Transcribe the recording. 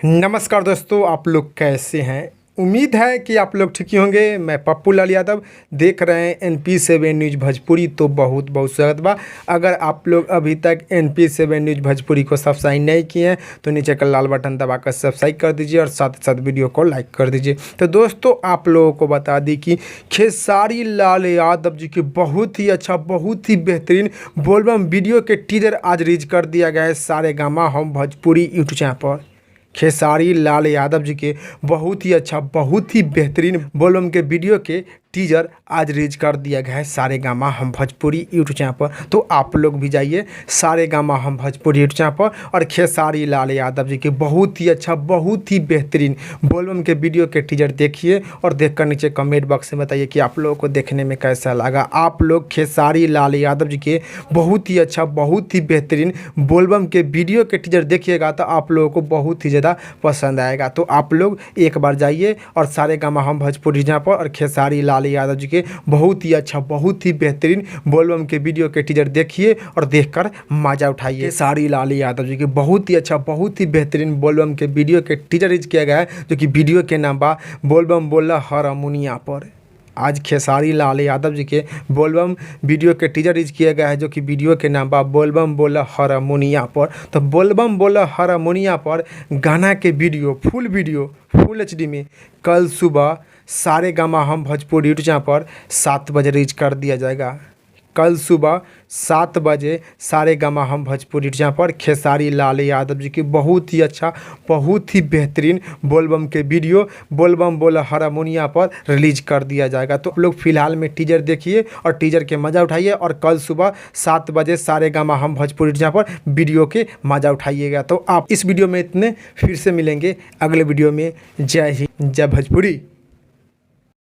नमस्कार दोस्तों, आप लोग कैसे हैं। उम्मीद है कि आप लोग ठीक ही होंगे। मैं पप्पू लाल यादव, देख रहे हैं NP7 न्यूज़ भोजपुरी। तो बहुत बहुत स्वागत बा। अगर आप लोग अभी तक NP7 न्यूज़ भोजपुरी को सब्सक्राइब नहीं किए हैं तो नीचे का लाल बटन दबाकर सब्सक्राइब कर दीजिए और साथ ही साथ वीडियो को लाइक कर दीजिए। तो दोस्तों, आप लोगों को बता दी कि खेसारी लाल यादव जी की बहुत ही अच्छा, बहुत ही बेहतरीन बोलबम वीडियो के टीजर आज रिलीज कर दिया गया है सारेगामा हम भोजपुरी यूट्यूब चैनल पर। खेसारी लाल यादव जी के बहुत ही अच्छा, बहुत ही बेहतरीन बोलबम के वीडियो के टीजर आज रिलीज कर दिया गया है सारेगामा हम भोजपुरी यूट्यूब चैनल पर। तो आप लोग भी जाइए सारेगामा हम भोजपुरी यूट्यूब चैनल पर और खेसारी लाल यादव जी के बहुत ही अच्छा, बहुत ही बेहतरीन बोलबम के वीडियो के टीजर देखिए और देखकर नीचे कमेंट बॉक्स में बताइए कि आप लोगों को देखने में कैसा लगा। आप लोग खेसारी लाल यादव जी के बहुत ही अच्छा, बहुत ही बेहतरीन बोलबम के वीडियो के टीजर देखिएगा तो आप लोगों को बहुत ही ज़्यादा पसंद आएगा। तो आप लोग एक बार जाइए और सारेगामा हम भोजपुरी चैनल पर और खेसारी लाल यादव जी के बहुत ही अच्छा, बहुत ही बेहतरीन बोलबम के वीडियो के टीजर देखिए और देखकर मजा उठाइए। खेसारी लाल यादव जी के बहुत ही अच्छा, बहुत ही बेहतरीन बोलबम के वीडियो के टीजर रिलीज किया गया है, जो कि वीडियो के नाम बा बोलबम बोला हारमोनिया पर। आज खेसारी लाल यादव जी के बोलबम वीडियो के टीजर रिलीज किया गया है, जो कि वीडियो के नाम बा बोलबम बोला हारमोनिया पर। तो बोलबम बोला हारमोनिया पर गाना के वीडियो, फुल HD में कल सुबह सारेगामा हम भोजपुरी यूट्यूब चैनल पर 7 बजे रिलीज कर दिया जाएगा। कल सुबह 7 बजे सारेगामा हम भोजपुरी यूट्यूब चैनल पर खेसारी लाल यादव जी की बहुत ही अच्छा, बहुत ही बेहतरीन बोलबम के वीडियो बोलबम बोला हारमोनिया पर रिलीज कर दिया जाएगा। तो आप लोग फिलहाल में टीजर देखिए और टीजर के मज़ा उठाइए और कल सुबह 7 बजे सारेगामा हम भोजपुरी यूट्यूब चैनल पर वीडियो के मज़ा उठाइएगा। तो आप इस वीडियो में इतने, फिर से मिलेंगे अगले वीडियो में। जय हिंद, जय भोजपुरी।